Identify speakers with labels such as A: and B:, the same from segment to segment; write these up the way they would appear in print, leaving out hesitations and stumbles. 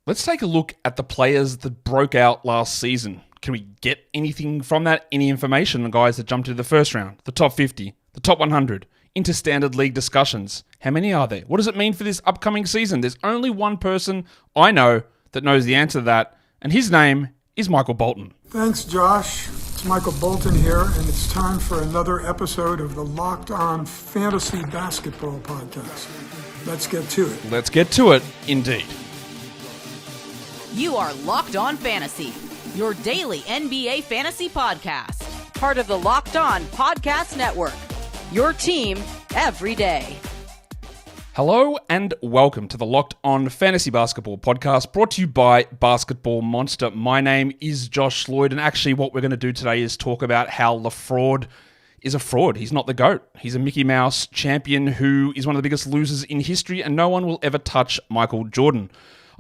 A: Let's take a look at the players that broke out last season. Can we get anything from that? Any information on guys that jumped into the first round, the top 50, the top 100, into standard league discussions? How many are there? What does it mean for this upcoming season? There's only one person I know that knows the answer to that, and his name is Michael Bolton.
B: Thanks, Josh. It's Michael Bolton here, and it's time for another episode of the Locked On Fantasy Basketball Podcast. Let's get to it.
A: Let's get to it, indeed.
C: You are Locked On Fantasy, your daily NBA fantasy podcast. Part of the Locked On Podcast Network, your team every day.
A: Hello and welcome to the Locked On Fantasy Basketball Podcast, brought to you by Basketball Monster. My name is Josh Lloyd, and actually what we're going to do today is talk about how LaFraud is a fraud. He's not the GOAT. He's a Mickey Mouse champion who is one of the biggest losers in history, and no one will ever touch Michael Jordan.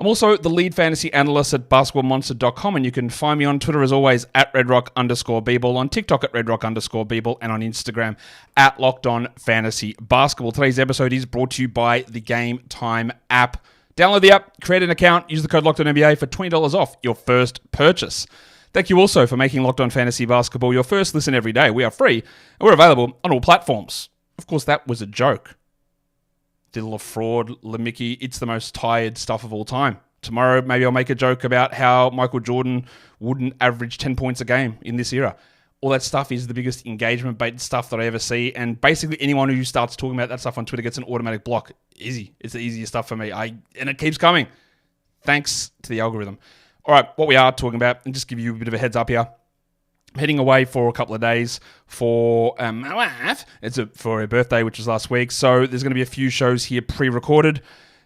A: I'm also the lead fantasy analyst at basketballmonster.com, and you can find me on Twitter as always at redrock_bball, on TikTok at redrock_bball, and on Instagram at LockedOnFantasyBasketball. Today's episode is brought to you by the Game Time app. Download the app, create an account, use the code LockedOnNBA for $20 off your first purchase. Thank you also for making Locked On Fantasy Basketball your first listen every day. We are free, and we're available on all platforms. Of course, that was a joke. The LaFraud, LaMickey, it's the most tired stuff of all time. Tomorrow, maybe I'll make a joke about how Michael Jordan wouldn't average 10 points a game in this era. All that stuff is the biggest engagement bait stuff that I ever see, and basically anyone who starts talking about that stuff on Twitter gets an automatic block. Easy. It's the easiest stuff for me. And it keeps coming. Thanks to the algorithm. All right, what we are talking about, and just give you a bit of a heads up here. I'm heading away for a couple of days for my wife. For her birthday, which was last week. So there's going to be a few shows here pre-recorded.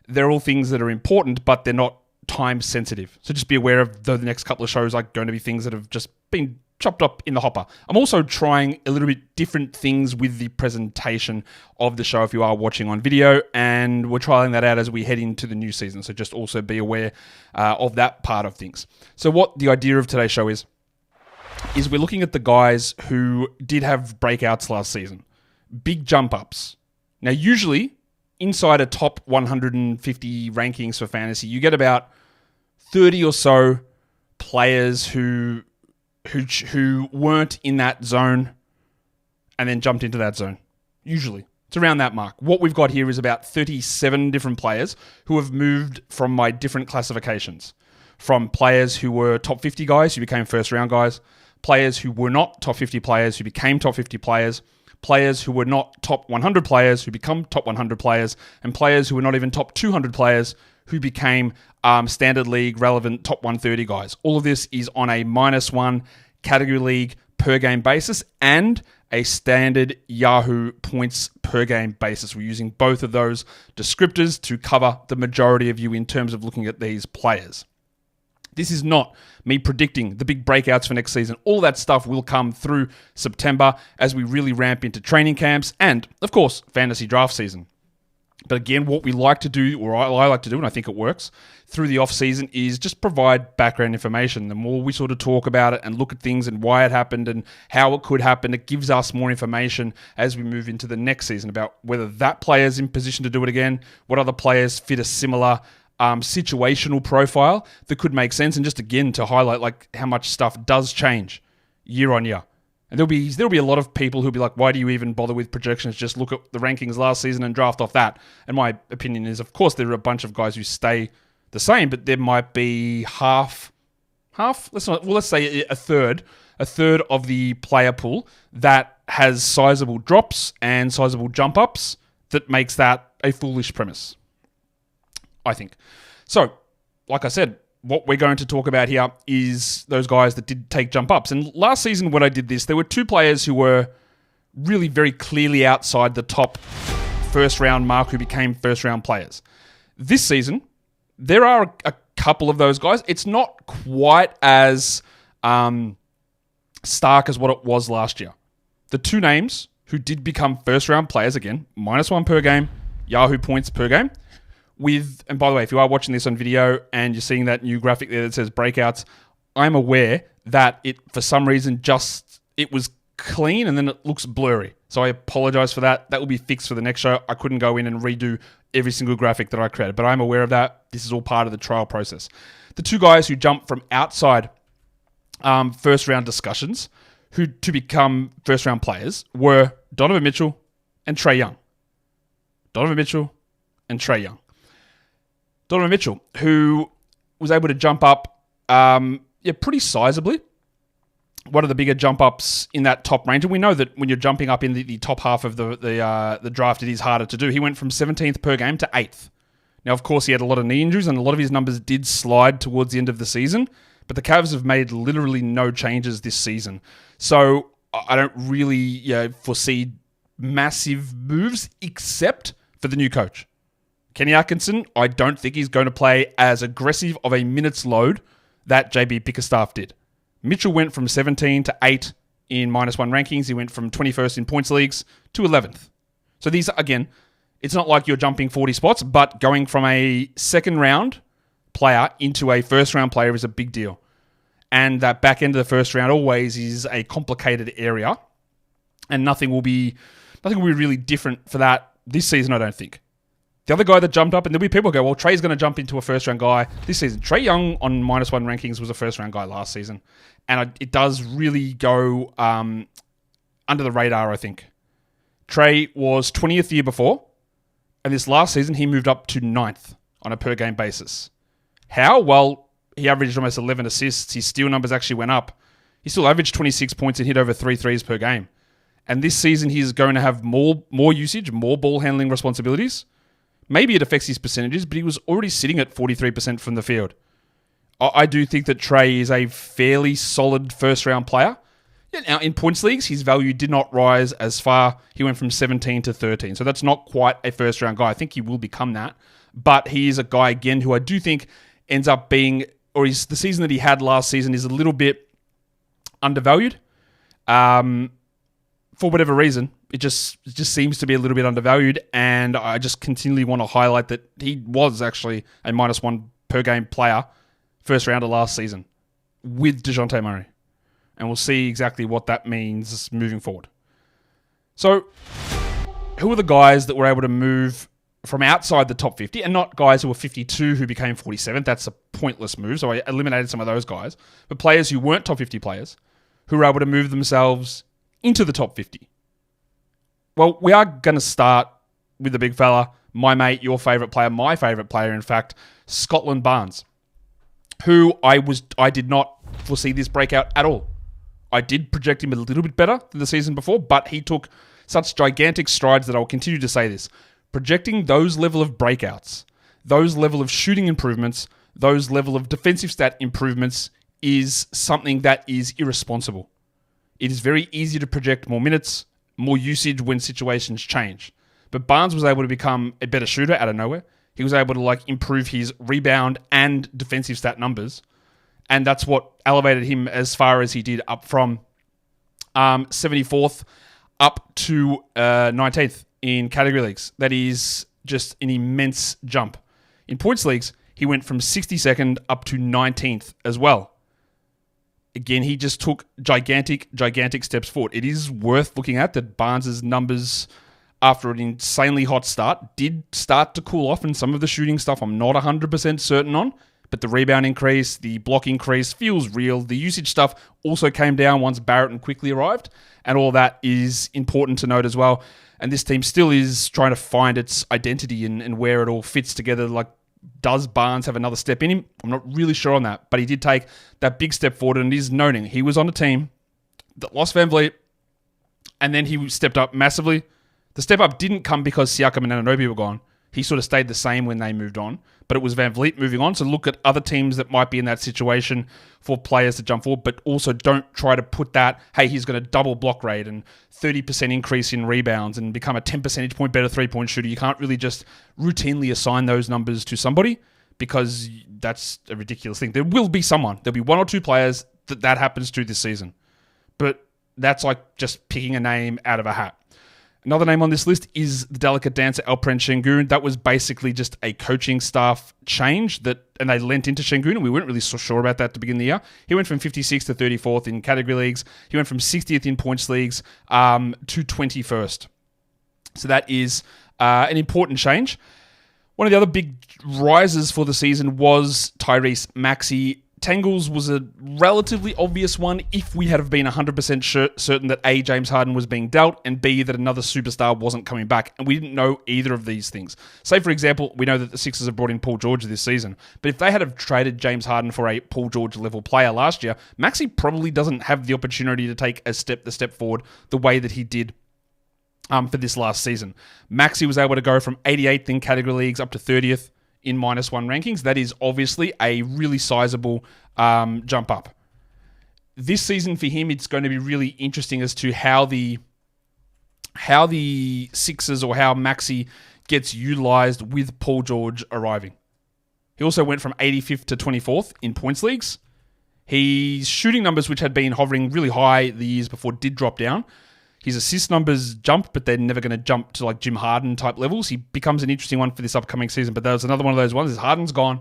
A: They're all things that are important, but they're not time sensitive. So just be aware of the next couple of shows are going to be things that have just been chopped up in the hopper. I'm also trying a little bit different things with the presentation of the show if you are watching on video, and we're trialing that out as we head into the new season. So just also be aware of that part of things. So what the idea of today's show is we're looking at the guys who did have breakouts last season. Big jump ups. Now, usually, inside a top 150 rankings for fantasy, you get about 30 or so players who weren't in that zone and then jumped into that zone. Usually. It's around that mark. What we've got here is about 37 different players who have moved from my different classifications. From players who were top 50 guys who became first round guys, players who were not top 50 players who became top 50 players, players who were not top 100 players who become top 100 players, and players who were not even top 200 players who became standard league relevant top 130 guys. All of this is on a -1 category league per game basis and a standard Yahoo points per game basis. We're using both of those descriptors to cover the majority of you in terms of looking at these players. This is not me predicting the big breakouts for next season. All that stuff will come through September as we really ramp into training camps and, of course, fantasy draft season. But again, what we like to do, or I like to do, and I think it works, through the off-season is just provide background information. The more we sort of talk about it and look at things and why it happened and how it could happen, it gives us more information as we move into the next season about whether that player's in position to do it again, what other players fit a similar situational profile that could make sense, and just again to highlight like how much stuff does change year on year. And there'll be a lot of people who'll be like, why do you even bother with projections? Just look at the rankings last season and draft off that. And my opinion is, of course, there are a bunch of guys who stay the same, but there might be half. Let's say a third of the player pool that has sizable drops and sizable jump ups that makes that a foolish premise, I think. So, like I said, what we're going to talk about here is those guys that did take jump ups. And last season when I did this, there were two players who were really very clearly outside the top first round mark who became first round players. This season, there are a couple of those guys. It's not quite as stark as what it was last year. The two names who did become first round players, again, -1 per game, Yahoo points per game, and by the way, if you are watching this on video and you're seeing that new graphic there that says breakouts, I'm aware that it, for some reason, it was clean and then it looks blurry. So I apologize for that. That will be fixed for the next show. I couldn't go in and redo every single graphic that I created, but I'm aware of that. This is all part of the trial process. The two guys who jumped from outside first round discussions to become first round players were Donovan Mitchell and Trae Young. Donovan Mitchell and Trae Young. Donovan Mitchell, who was able to jump up pretty sizably. One of the bigger jump ups in that top range. And we know that when you're jumping up in the top half of the draft, it is harder to do. He went from 17th per game to 8th. Now, of course, he had a lot of knee injuries and a lot of his numbers did slide towards the end of the season. But the Cavs have made literally no changes this season. So I don't really foresee massive moves except for the new coach. Kenny Atkinson, I don't think he's going to play as aggressive of a minutes load that JB Bickerstaff did. Mitchell went from 17 to 8 in -1 rankings. He went from 21st in points leagues to 11th. So these, again, it's not like you're jumping 40 spots, but going from a second round player into a first round player is a big deal. And that back end of the first round always is a complicated area. And nothing will be really different for that this season, I don't think. The other guy that jumped up, and there'll be people who go, well, Trae's going to jump into a first-round guy this season. Trae Young on -1 rankings was a first-round guy last season. And it does really go under the radar, I think. Trae was 20th the year before, and this last season he moved up to 9th on a per-game basis. How? Well, he averaged almost 11 assists. His steal numbers actually went up. He still averaged 26 points and hit over 3 threes per game. And this season he's going to have more usage, more ball handling responsibilities. Maybe it affects his percentages, but he was already sitting at 43% from the field. I do think that Trae is a fairly solid first-round player. Now, in points leagues, his value did not rise as far. He went from 17 to 13. So that's not quite a first-round guy. I think he will become that. But he is a guy, again, who I do think ends up being, or the season that he had last season is a little bit undervalued. For whatever reason, it just seems to be a little bit undervalued, and I just continually want to highlight that he was actually a -1 per game player, first rounder last season, with DeJounte Murray. And we'll see exactly what that means moving forward. So, who are the guys that were able to move from outside the top 50, and not guys who were 52 who became 47th? That's a pointless move, so I eliminated some of those guys. But players who weren't top 50 players, who were able to move themselves into the top 50. Well, we are going to start with the big fella, my mate, your favourite player, my favourite player, in fact, Scottie Barnes, who I did not foresee this breakout at all. I did project him a little bit better than the season before, but he took such gigantic strides that I will continue to say this. Projecting those level of breakouts, those level of shooting improvements, those level of defensive stat improvements is something that is irresponsible. It is very easy to project more minutes, more usage when situations change. But Barnes was able to become a better shooter out of nowhere. He was able to improve his rebound and defensive stat numbers. And that's what elevated him as far as he did, up from 74th up to 19th in category leagues. That is just an immense jump. In points leagues, he went from 62nd up to 19th as well. Again, he just took gigantic steps forward. It is worth looking at that Barnes' numbers after an insanely hot start did start to cool off, and some of the shooting stuff I'm not 100% certain on, but the rebound increase, the block increase feels real. The usage stuff also came down once Barrett and Quickly arrived, and all that is important to note as well. And this team still is trying to find its identity and where it all fits together. Does Barnes have another step in him? I'm not really sure on that, but he did take that big step forward, and it is noting he was on a team that lost Van Vliet, and then he stepped up massively. The step up didn't come because Siakam and Anunoby were gone. He sort of stayed the same when they moved on, but it was Van Vliet moving on. So look at other teams that might be in that situation for players to jump forward, but also don't try to put that, hey, he's going to double block rate and 30% increase in rebounds and become a 10 percentage point better three-point shooter. You can't really just routinely assign those numbers to somebody because that's a ridiculous thing. There will be someone. There'll be one or two players that happens to this season, but that's like just picking a name out of a hat. Another name on this list is the delicate dancer Alperen Şengün. That was basically just a coaching staff change and they lent into Şengün, and we weren't really so sure about that to begin the year. He went from 56th to 34th in category leagues. He went from 60th in points leagues to 21st. So that is an important change. One of the other big rises for the season was Tyrese Maxey. Tangles was a relatively obvious one if we had been 100% certain that A, James Harden was being dealt, and B, that another superstar wasn't coming back, and we didn't know either of these things. Say, for example, we know that the Sixers have brought in Paul George this season, but if they had have traded James Harden for a Paul George level player last year, Maxey probably doesn't have the opportunity to take the step forward the way that he did for this last season. Maxey was able to go from 88th in category leagues up to 30th in -1 rankings. That is obviously a really sizable jump up. This season for him, it's going to be really interesting as to how the Sixers or how Maxey gets utilized with Paul George arriving. He also went from 85th to 24th in points leagues. His shooting numbers, which had been hovering really high the years before, did drop down. His assist numbers jumped, but they're never going to jump to like Jim Harden type levels. He becomes an interesting one for this upcoming season, but that was another one of those ones. Is Harden's gone.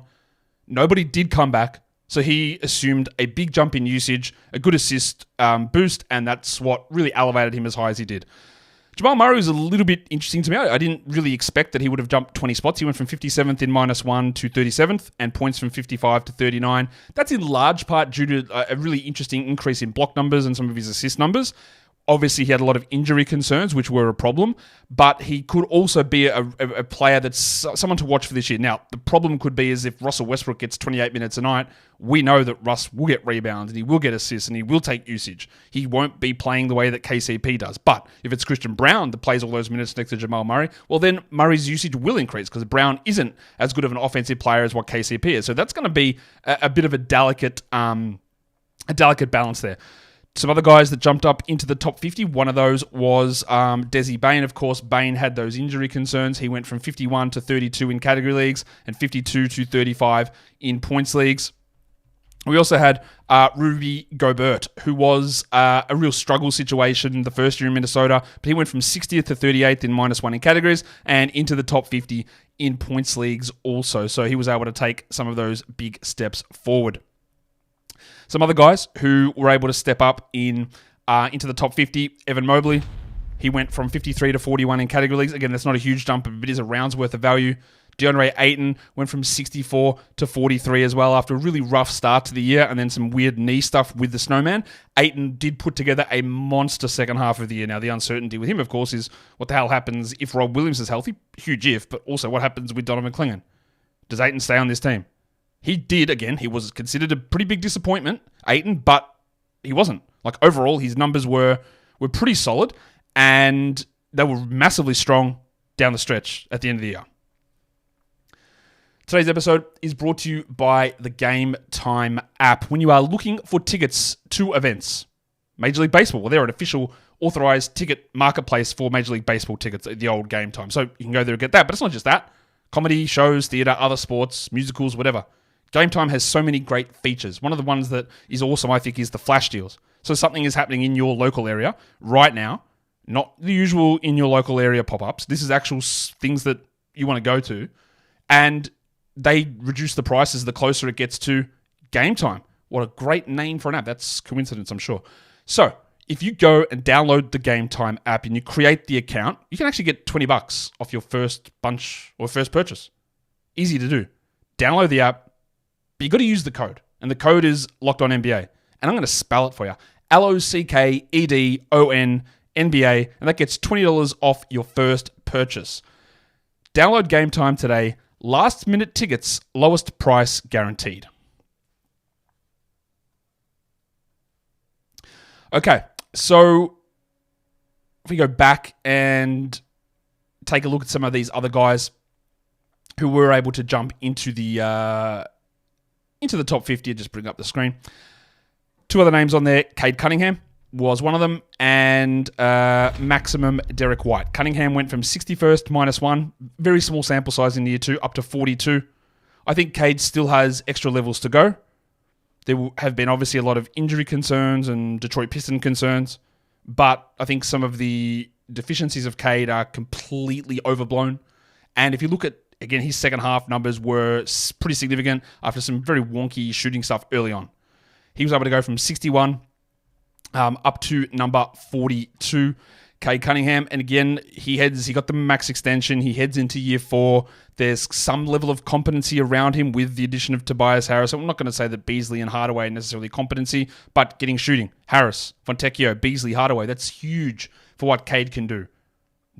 A: Nobody did come back, so he assumed a big jump in usage, a good assist boost, and that's what really elevated him as high as he did. Jamal Murray was a little bit interesting to me. I didn't really expect that he would have jumped 20 spots. He went from 57th in -1 to 37th, and points from 55 to 39. That's in large part due to a really interesting increase in block numbers and some of his assist numbers. Obviously, he had a lot of injury concerns, which were a problem, but he could also be a player that's someone to watch for this year. Now, the problem could be is if Russell Westbrook gets 28 minutes a night, we know that Russ will get rebounds and he will get assists and he will take usage. He won't be playing the way that KCP does. But if it's Christian Brown that plays all those minutes next to Jamal Murray, well, then Murray's usage will increase because Brown isn't as good of an offensive player as what KCP is. So that's going to be a bit of a delicate balance there. Some other guys that jumped up into the top 50, one of those was Desi Bane. Of course, Bane had those injury concerns. He went from 51 to 32 in category leagues and 52 to 35 in points leagues. We also had Rudy Gobert, who was a real struggle situation in the first year in Minnesota, but he went from 60th to 38th in -1 in categories and into the top 50 in points leagues also. So he was able to take some of those big steps forward. Some other guys who were able to step up into the top 50, Evan Mobley, he went from 53 to 41 in category leagues. Again, that's not a huge jump, but it is a round's worth of value. DeAndre Ayton went from 64 to 43 as well after a really rough start to the year and then some weird knee stuff with the snowman. Ayton did put together a monster second half of the year. Now, the uncertainty with him, of course, is what the hell happens if Rob Williams is healthy? Huge if, but also what happens with Donovan Clingan? Does Ayton stay on this team? He did, again, he was considered a pretty big disappointment, Ayton, but he wasn't. Like, overall, his numbers were pretty solid, and they were massively strong down the stretch at the end of the year. Today's episode is brought to you by the Game Time app. When you are looking for tickets to events, Major League Baseball, well, they're an official authorized ticket marketplace for Major League Baseball tickets, the old Game Time. So you can go there and get that, but it's not just that. Comedy, shows, theater, other sports, musicals, whatever. Game Time has so many great features. One of the ones that is awesome, I think, is the flash deals. So something is happening in your local area right now, not the usual in your local area pop-ups. This is actual things that you want to go to, and they reduce the prices the closer it gets to Game Time. What a great name for an app. That's coincidence, I'm sure. So if you go and download the Game Time app and you create the account, you can actually get $20 off your first bunch or first purchase. Easy to do. Download the app. But you've got to use the code. And the code is Locked On NBA. And I'm going to spell it for you. LOCKEDON NBA. And that gets $20 off your first purchase. Download Game Time today. Last minute tickets, lowest price guaranteed. Okay, so if we go back and take a look at some of these other guys who were able to jump into the top 50, just bring up the screen. Two other names on there. Cade Cunningham was one of them, and Maximum Derek White. Cunningham went from 61st -1, very small sample size in year 2, up to 42. I think Cade still has extra levels to go. There have been obviously a lot of injury concerns and Detroit Piston concerns, but I think some of the deficiencies of Cade are completely overblown. And if you look at, again, his second half numbers were pretty significant after some very wonky shooting stuff early on. He was able to go from 61 up to number 42. Cade Cunningham, and again, he got the max extension. He heads into year 4. There's some level of competency around him with the addition of Tobias Harris. I'm not going to say that Beasley and Hardaway are necessarily competency, but getting shooting. Harris, Fontecchio, Beasley, Hardaway, that's huge for what Cade can do.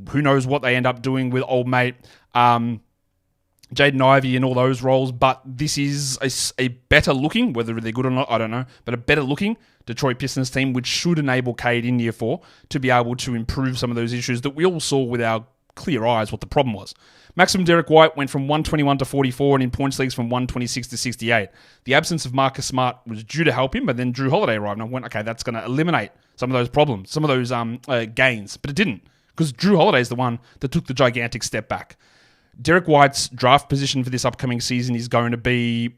A: Who knows what they end up doing with old mate Jaden Ivey in all those roles, but this is a better looking, whether they're good or not, I don't know, but a better looking Detroit Pistons team, which should enable Cade in year 4 to be able to improve some of those issues that we all saw with our clear eyes what the problem was. Maximum Derek White went from 121 to 44, and in points leagues from 126 to 68. The absence of Marcus Smart was due to help him, but then Drew Holiday arrived, and I went, okay, that's going to eliminate some of those problems, some of those gains, but it didn't, because Drew Holiday is the one that took the gigantic step back. Derek White's draft position for this upcoming season is going to be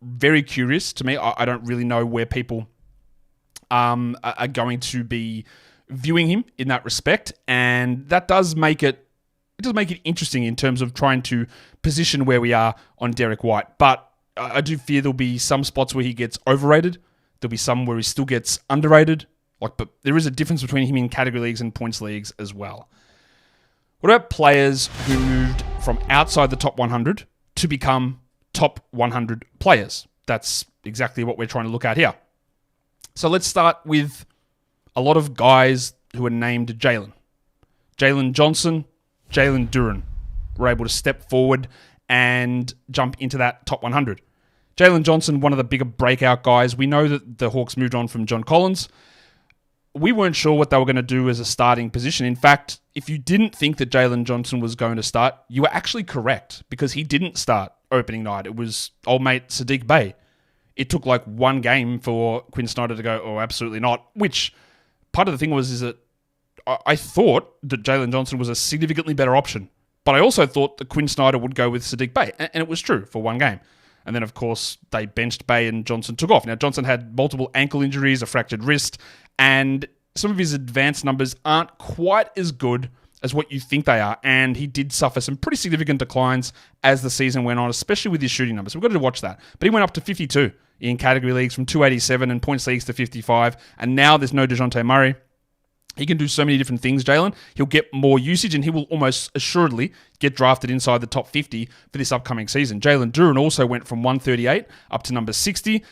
A: very curious to me. I don't really know where people are going to be viewing him in that respect, and that does make it interesting in terms of trying to position where we are on Derek White. But I do fear there'll be some spots where he gets overrated. There'll be some where he still gets underrated. But there is a difference between him in category leagues and points leagues as well. What about players who moved from outside the top 100 to become top 100 players? That's exactly what we're trying to look at here. So let's start with a lot of guys who are named Jaylen. Jalen Johnson, Jalen Duran were able to step forward and jump into that top 100. Jalen Johnson, one of the bigger breakout guys. We know that the Hawks moved on from John Collins. We weren't sure what they were going to do as a starting position. In fact, if you didn't think that Jalen Johnson was going to start, you were actually correct, because he didn't start opening night. It was old mate Sadiq Bey. It took like one game for Quinn Snyder to go, oh, absolutely not, which part of the thing is that I thought that Jalen Johnson was a significantly better option, but I also thought that Quinn Snyder would go with Sadiq Bey, and it was true for one game. And then, of course, they benched Bey and Johnson took off. Now, Johnson had multiple ankle injuries, a fractured wrist, and some of his advanced numbers aren't quite as good as what you think they are. And he did suffer some pretty significant declines as the season went on, especially with his shooting numbers. We've got to watch that. But he went up to 52 in category leagues from 287 and points leagues to 55. And now there's no DeJounte Murray. He can do so many different things, Jalen. He'll get more usage, and he will almost assuredly get drafted inside the top 50 for this upcoming season. Jalen Duran also went from 138 up to number 60.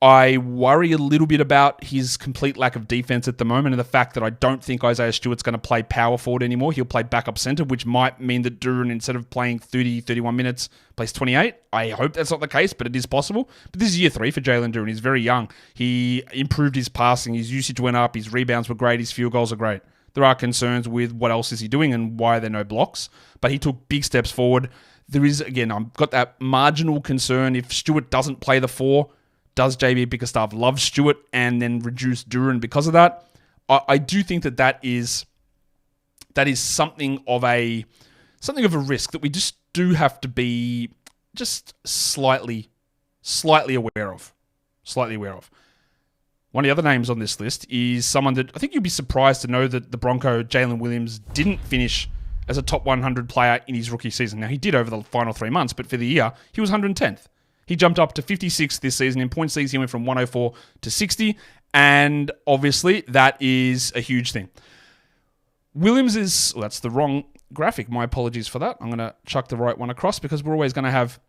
A: I worry a little bit about his complete lack of defense at the moment, and the fact that I don't think Isaiah Stewart's going to play power forward anymore. He'll play backup center, which might mean that Duran, instead of playing 30, 31 minutes, plays 28. I hope that's not the case, but it is possible. But this is year 3 for Jalen Duran. He's very young. He improved his passing. His usage went up. His rebounds were great. His field goals are great. There are concerns with what else is he doing and why are there no blocks. But he took big steps forward. There is, again, I've got that marginal concern. If Stewart doesn't play the 4, does JB Bickerstaff love Stewart and then reduce Duran because of that? I do think that is something of a risk that we just do have to be just slightly aware of. One of the other names on this list is someone that I think you'd be surprised to know that the Bronco, Jaylen Williams, didn't finish as a top 100 player in his rookie season. Now, he did over the final 3 months, but for the year, he was 110th. He jumped up to 56th this season. In points leagues, he went from 104 to 60, and obviously that is a huge thing. Williams is... Well, that's the wrong graphic. My apologies for that. I'm going to chuck the right one across because we're always going to have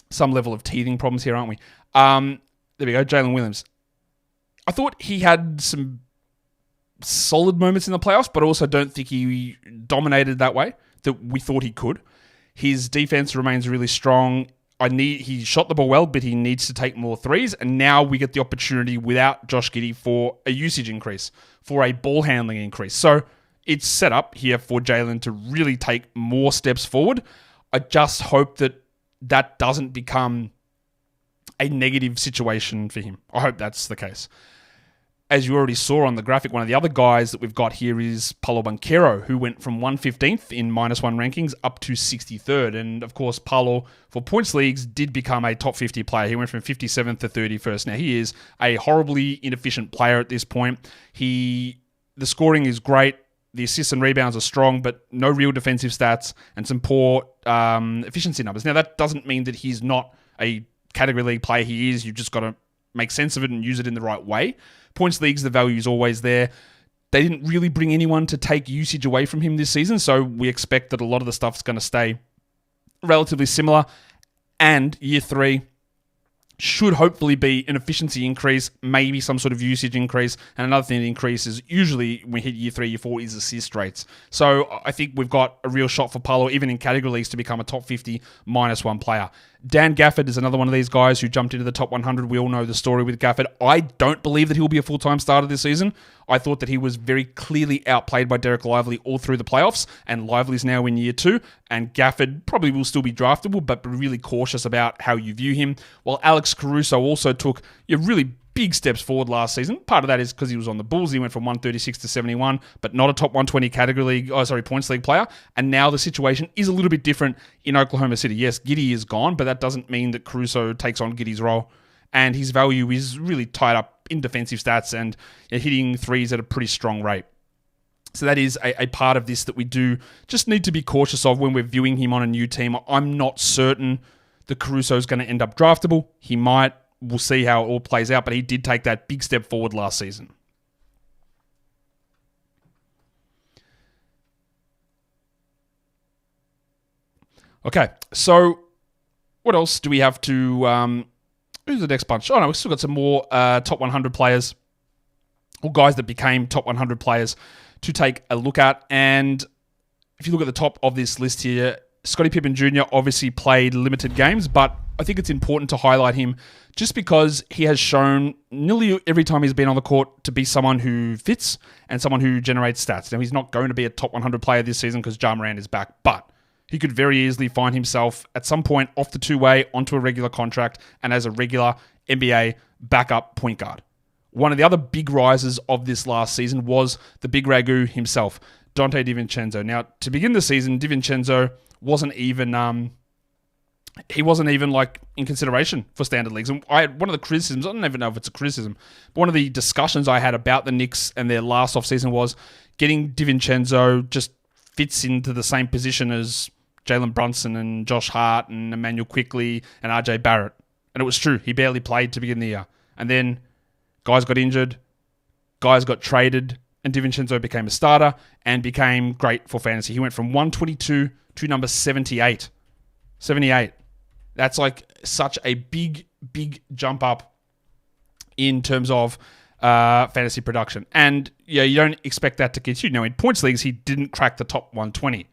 A: some level of teething problems here, aren't we? There we go, Jaylen Williams. I thought he had some solid moments in the playoffs, but I also don't think he dominated that way that we thought he could. His defense remains really strong. He shot the ball well, but he needs to take more threes. And now we get the opportunity without Josh Giddey for a usage increase, for a ball handling increase. So it's set up here for Jalen to really take more steps forward. I just hope that doesn't become a negative situation for him. I hope that's the case. As you already saw on the graphic, one of the other guys that we've got here is Paolo Banchero, who went from 115th in -1 rankings up to 63rd. And of course, Paolo, for points leagues, did become a top 50 player. He went from 57th to 31st. Now, he is a horribly inefficient player at this point. The scoring is great. The assists and rebounds are strong, but no real defensive stats and some poor efficiency numbers. Now, that doesn't mean that he's not a category league player. He is. You've just got to make sense of it and use it in the right way. Points leagues, the value is always there. They didn't really bring anyone to take usage away from him this season, so we expect that a lot of the stuff's going to stay relatively similar. And year 3 should hopefully be an efficiency increase, maybe some sort of usage increase. And another thing that increases usually when we hit year 3, year 4 is assist rates. So I think we've got a real shot for Paolo, even in category leagues, to become a top 50 -1 player. Dan Gafford is another one of these guys who jumped into the top 100. We all know the story with Gafford. I don't believe that he'll be a full-time starter this season. I thought that he was very clearly outplayed by Derek Lively all through the playoffs, and Lively's now in year 2, and Gafford probably will still be draftable, but be really cautious about how you view him. While Alex Caruso also took really big steps forward last season. Part of that is because he was on the Bulls. He went from 136 to 71, but not a top 120 points league player. And now the situation is a little bit different in Oklahoma City. Yes, Giddey is gone, but that doesn't mean that Caruso takes on Giddey's role. And his value is really tied up in defensive stats and hitting threes at a pretty strong rate. So that is a part of this that we do just need to be cautious of when we're viewing him on a new team. I'm not certain that Caruso is going to end up draftable. He might. We'll see how it all plays out, but he did take that big step forward last season. Okay, so what else do we have to... who's the next bunch? Oh, no, we've still got some more top 100 players, or guys that became top 100 players to take a look at. And if you look at the top of this list here, Scottie Pippen Jr. obviously played limited games, but I think it's important to highlight him just because he has shown nearly every time he's been on the court to be someone who fits and someone who generates stats. Now, he's not going to be a top 100 player this season because Ja Morant is back, but he could very easily find himself at some point off the two-way onto a regular contract and as a regular NBA backup point guard. One of the other big rises of this last season was the big Ragu himself, Donte DiVincenzo. Now, to begin the season, DiVincenzo wasn't even like in consideration for standard leagues. And I had one of the criticisms, I don't even know if it's a criticism, but one of the discussions I had about the Knicks and their last offseason was getting DiVincenzo just fits into the same position as Jalen Brunson and Josh Hart and Emmanuel Quickley and RJ Barrett. And it was true. He barely played to begin the year. And then guys got injured, guys got traded, and DiVincenzo became a starter and became great for fantasy. He went from 122 to number 78. 78. That's like such a big, big jump up in terms of fantasy production. And yeah, you don't expect that to continue. Now, in points leagues, he didn't crack the top 120.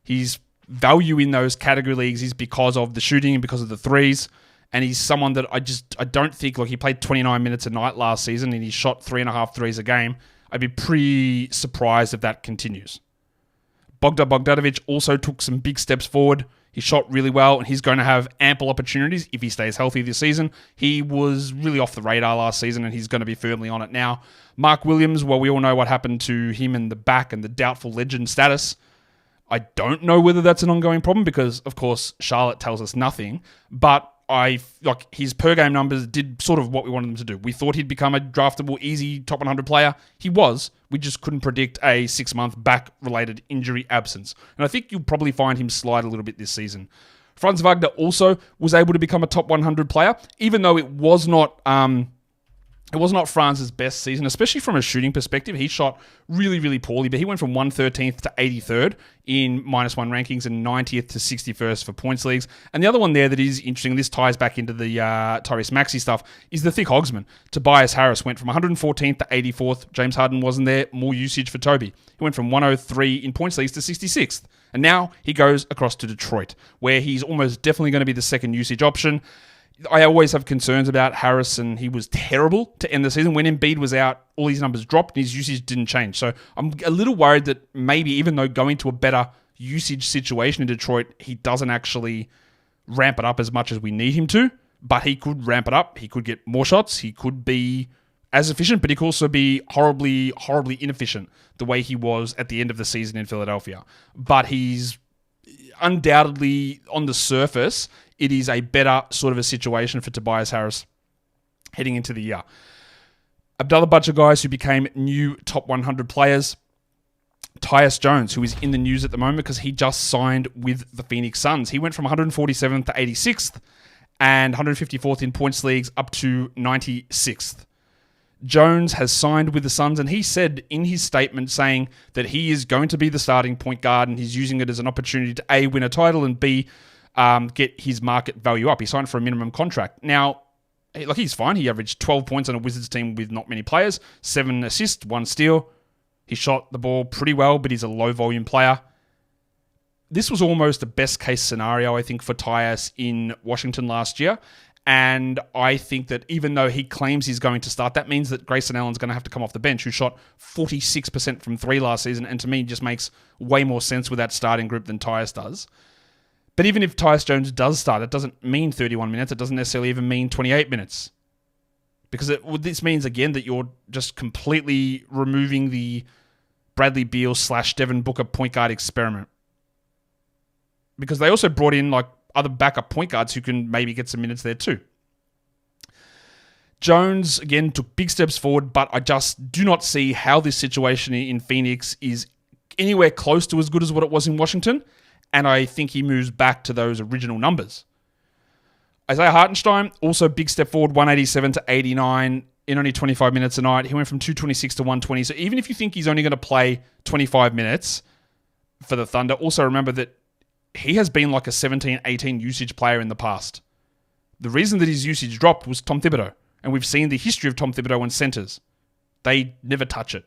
A: His value in those category leagues is because of the shooting and because of the threes. And he's someone that I don't think, like he played 29 minutes a night last season and he shot 3.5 threes a game. I'd be pretty surprised if that continues. Bogdanovic also took some big steps forward. He shot really well, and he's going to have ample opportunities if he stays healthy this season. He was really off the radar last season, and he's going to be firmly on it now. Mark Williams, well, we all know what happened to him in the back and the doubtful legend status. I don't know whether that's an ongoing problem because, of course, Charlotte tells us nothing, but his per-game numbers did sort of what we wanted them to do. We thought he'd become a draftable, easy top 100 player. He was. We just couldn't predict a 6-month back-related injury absence. And I think you'll probably find him slide a little bit this season. Franz Wagner also was able to become a top 100 player, even though it was not Franz's best season, especially from a shooting perspective. He shot really, really poorly, but he went from 113th to 83rd in -1 rankings and 90th to 61st for points leagues. And the other one there that is interesting, this ties back into the Tyrese Maxey stuff, is the thick hogsman. Tobias Harris went from 114th to 84th. James Harden wasn't there. More usage for Toby. He went from 103 in points leagues to 66th. And now he goes across to Detroit, where he's almost definitely going to be the second usage option. I always have concerns about Harris, and he was terrible to end the season. When Embiid was out, all his numbers dropped, and his usage didn't change. So I'm a little worried that maybe even though going to a better usage situation in Detroit, he doesn't actually ramp it up as much as we need him to, but he could ramp it up. He could get more shots. He could be as efficient, but he could also be horribly, horribly inefficient the way he was at the end of the season in Philadelphia. But he's undoubtedly, on the surface, it is a better sort of a situation for Tobias Harris heading into the year. Another bunch of guys who became new top 100 players. Tyus Jones, who is in the news at the moment because he just signed with the Phoenix Suns. He went from 147th to 86th and 154th in points leagues up to 96th. Jones has signed with the Suns, and he said in his statement saying that he is going to be the starting point guard, and he's using it as an opportunity to A, win a title, and B, get his market value up. He signed for a minimum contract. Now, he's fine. He averaged 12 points on a Wizards team with not many players, 7 assists, 1 steal. He shot the ball pretty well, but he's a low-volume player. This was almost a best-case scenario, I think, for Tyus in Washington last year. And I think that even though he claims he's going to start, that means that Grayson Allen's going to have to come off the bench, who shot 46% from 3 last season, and to me just makes way more sense with that starting group than Tyus does. But even if Tyus Jones does start, it doesn't mean 31 minutes. It doesn't necessarily even mean 28 minutes. Because this means, again, that you're just completely removing the Bradley Beal / Devin Booker point guard experiment. Because they also brought in other backup point guards who can maybe get some minutes there too. Jones, again, took big steps forward, but I just do not see how this situation in Phoenix is anywhere close to as good as what it was in Washington, and I think he moves back to those original numbers. Isaiah Hartenstein, also big step forward, 187 to 89 in only 25 minutes a night. He went from 226 to 120, so even if you think he's only going to play 25 minutes for the Thunder, also remember that he has been like a 17, 18 usage player in the past. The reason that his usage dropped was Tom Thibodeau. And we've seen the history of Tom Thibodeau and centers. They never touch it.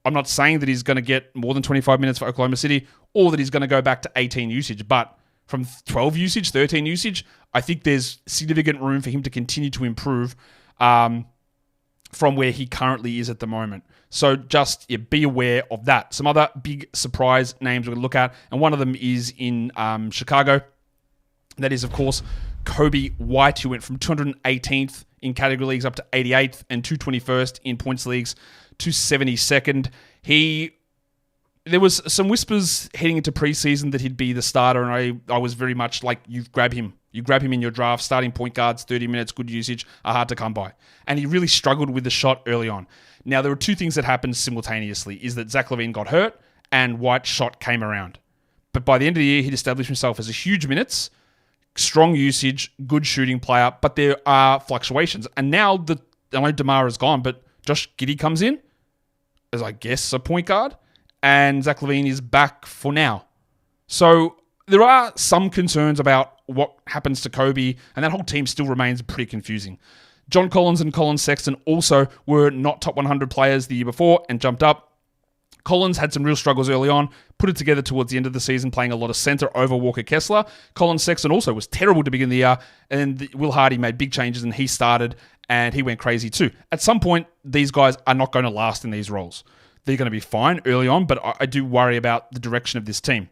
A: I'm not saying that he's going to get more than 25 minutes for Oklahoma City or that he's going to go back to 18 usage. But from 12 usage, 13 usage, I think there's significant room for him to continue to improve from where he currently is at the moment. So just be aware of that. Some other big surprise names we're going to look at, and one of them is in Chicago. That is, of course, Koby White, who went from 218th in category leagues up to 88th and 221st in points leagues to 72nd. There was some whispers heading into preseason that he'd be the starter, and I was very much like, you grab him. You grab him in your draft. Starting point guards, 30 minutes, good usage, are hard to come by. And he really struggled with the shot early on. Now, there were two things that happened simultaneously, is that Zach LaVine got hurt and White's shot came around. But by the end of the year, he'd established himself as a huge minutes, strong usage, good shooting player, but there are fluctuations. And now, I know DeMar is gone, but Josh Giddey comes in as, I guess, a point guard, and Zach LaVine is back for now. So there are some concerns about what happens to Kobe, and that whole team still remains pretty confusing. John Collins and Colin Sexton also were not top 100 players the year before and jumped up. Collins had some real struggles early on, put it together towards the end of the season, playing a lot of center over Walker Kessler. Colin Sexton also was terrible to begin the year, and Will Hardy made big changes, and he started, and he went crazy too. At some point, these guys are not going to last in these roles. They're going to be fine early on, but I do worry about the direction of this team.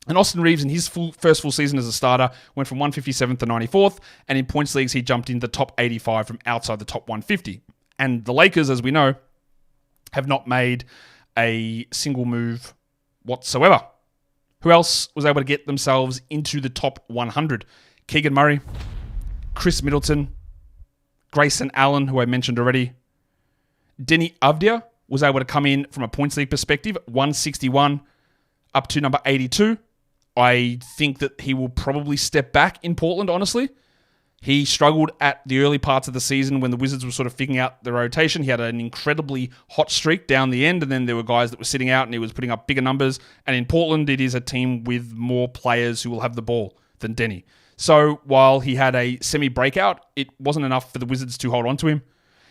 A: And Austin Reeves, in his first full season as a starter, went from 157th to 94th, and in points leagues, he jumped in the top 85 from outside the top 150. And the Lakers, as we know, have not made a single move whatsoever. Who else was able to get themselves into the top 100? Keegan Murray, Chris Middleton, Grayson Allen, who I mentioned already. Denny Avdia was able to come in from a points league perspective, 161 up to number 82. I think that he will probably step back in Portland, honestly. He struggled at the early parts of the season when the Wizards were sort of figuring out the rotation. He had an incredibly hot streak down the end, and then there were guys that were sitting out and he was putting up bigger numbers. And in Portland, it is a team with more players who will have the ball than Denny. So while he had a semi-breakout, it wasn't enough for the Wizards to hold on to him.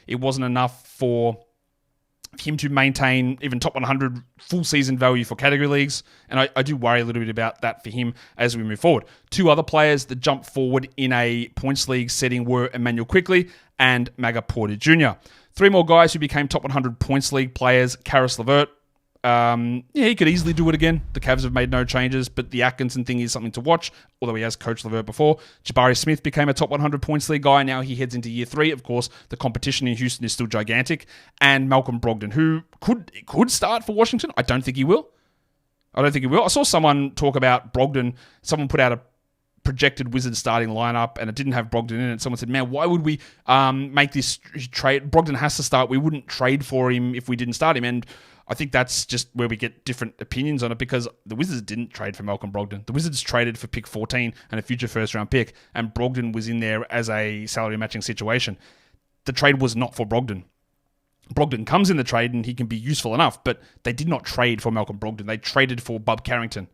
A: It wasn't enough for him to maintain even top 100 full season value for category leagues. And I do worry a little bit about that for him as we move forward. Two other players that jumped forward in a points league setting were Emmanuel Quickley and Maga Porter Jr. Three more guys who became top 100 points league players. Karis LeVert. He could easily do it again. The Cavs have made no changes, but the Atkinson thing is something to watch, although he has coached LeVert before. Jabari Smith became a top 100 points league guy. Now he heads into year 3. Of course, the competition in Houston is still gigantic. And Malcolm Brogdon, who could start for Washington. I don't think he will. I saw someone talk about Brogdon. Someone put out a projected Wizards starting lineup, and it didn't have Brogdon in it. Someone said, man, why would we make this trade? Brogdon has to start. We wouldn't trade for him if we didn't start him. And I think that's just where we get different opinions on it, because the Wizards didn't trade for Malcolm Brogdon. The Wizards traded for pick 14 and a future first-round pick, and Brogdon was in there as a salary matching situation. The trade was not for Brogdon. Brogdon comes in the trade and he can be useful enough, but they did not trade for Malcolm Brogdon. They traded for Bub Carrington.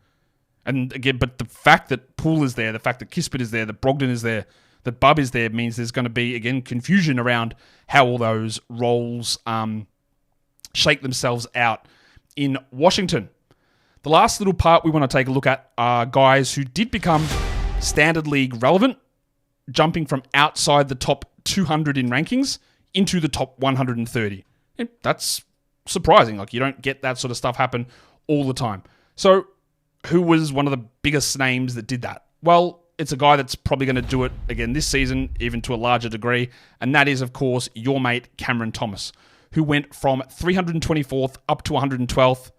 A: And again, but the fact that Poole is there, the fact that Kispert is there, that Brogdon is there, that Bub is there means there's going to be, again, confusion around how all those roles shake themselves out in Washington. The last little part we want to take a look at are guys who did become standard league relevant, jumping from outside the top 200 in rankings into the top 130. And that's surprising. Like, you don't get that sort of stuff happen all the time. So who was one of the biggest names that did that? Well, it's a guy that's probably going to do it again this season, even to a larger degree, and that is, of course, your mate Cameron Thomas, who went from 324th up to 112th.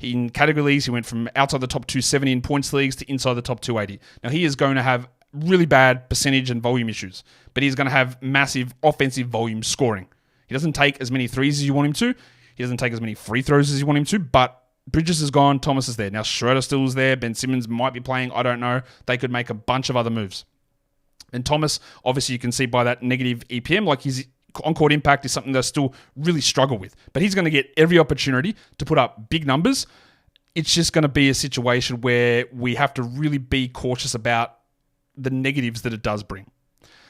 A: In category leagues, he went from outside the top 270 in points leagues to inside the top 280. Now, he is going to have really bad percentage and volume issues, but he's going to have massive offensive volume scoring. He doesn't take as many threes as you want him to. He doesn't take as many free throws as you want him to, but Bridges is gone, Thomas is there. Now, Schroeder still is there. Ben Simmons might be playing. I don't know. They could make a bunch of other moves. And Thomas, obviously, you can see by that negative EPM, like his on-court impact is something they still really struggle with. But he's going to get every opportunity to put up big numbers. It's just going to be a situation where we have to really be cautious about the negatives that it does bring.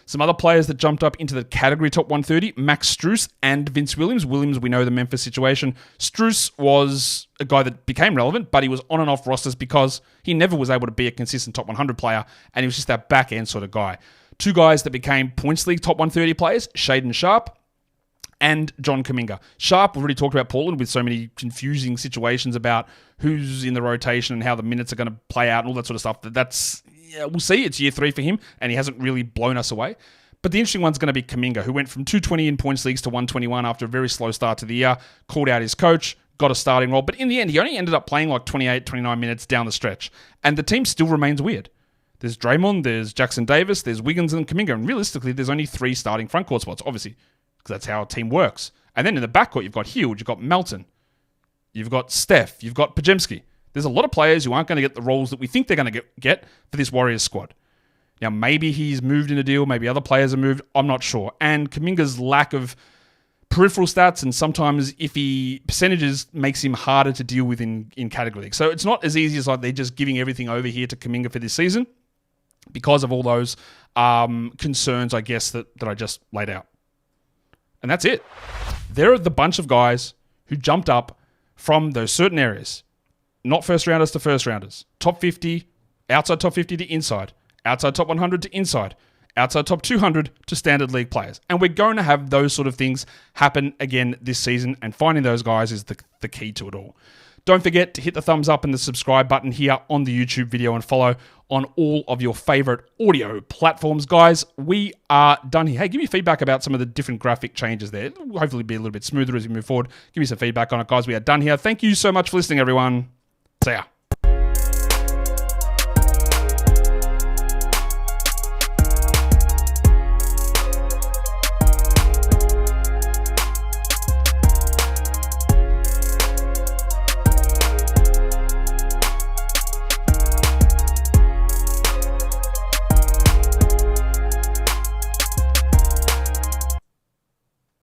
A: Some other players that jumped up into the category top 130, Max Strus and Vince Williams. Williams, we know the Memphis situation. Strus was a guy that became relevant, but he was on and off rosters because he never was able to be a consistent top 100 player, and he was just that back-end sort of guy. Two guys that became points league top 130 players, Shaedon Sharpe and John Kuminga. Sharpe, we've already talked about Portland with so many confusing situations about who's in the rotation and how the minutes are going to play out and all that sort of stuff. We'll see. It's year 3 for him, and he hasn't really blown us away. But the interesting one's going to be Kuminga, who went from 220 in points leagues to 121 after a very slow start to the year, called out his coach, got a starting role. But in the end, he only ended up playing like 28, 29 minutes down the stretch. And the team still remains weird. There's Draymond, there's Jackson Davis, there's Wiggins and Kuminga. And realistically, there's only 3 starting frontcourt spots, obviously, because that's how a team works. And then in the backcourt, you've got Hield, you've got Melton, you've got Steph, you've got Podziemski. There's a lot of players who aren't going to get the roles that we think they're going to get for this Warriors squad. Now, maybe he's moved in a deal. Maybe other players have moved. I'm not sure. And Kuminga's lack of peripheral stats and sometimes iffy percentages makes him harder to deal with in category league. So it's not as easy as like they're just giving everything over here to Kuminga for this season because of all those concerns, I guess, that I just laid out. And that's it. There are the bunch of guys who jumped up from those certain areas. Not first rounders to first rounders. Top 50, outside top 50 to inside. Outside top 100 to inside. Outside top 200 to standard league players. And we're going to have those sort of things happen again this season. And finding those guys is the key to it all. Don't forget to hit the thumbs up and the subscribe button here on the YouTube video and follow on all of your favorite audio platforms. Guys, we are done here. Hey, give me feedback about some of the different graphic changes there. It'll hopefully be a little bit smoother as we move forward. Give me some feedback on it, guys. We are done here. Thank you so much for listening, everyone. See ya.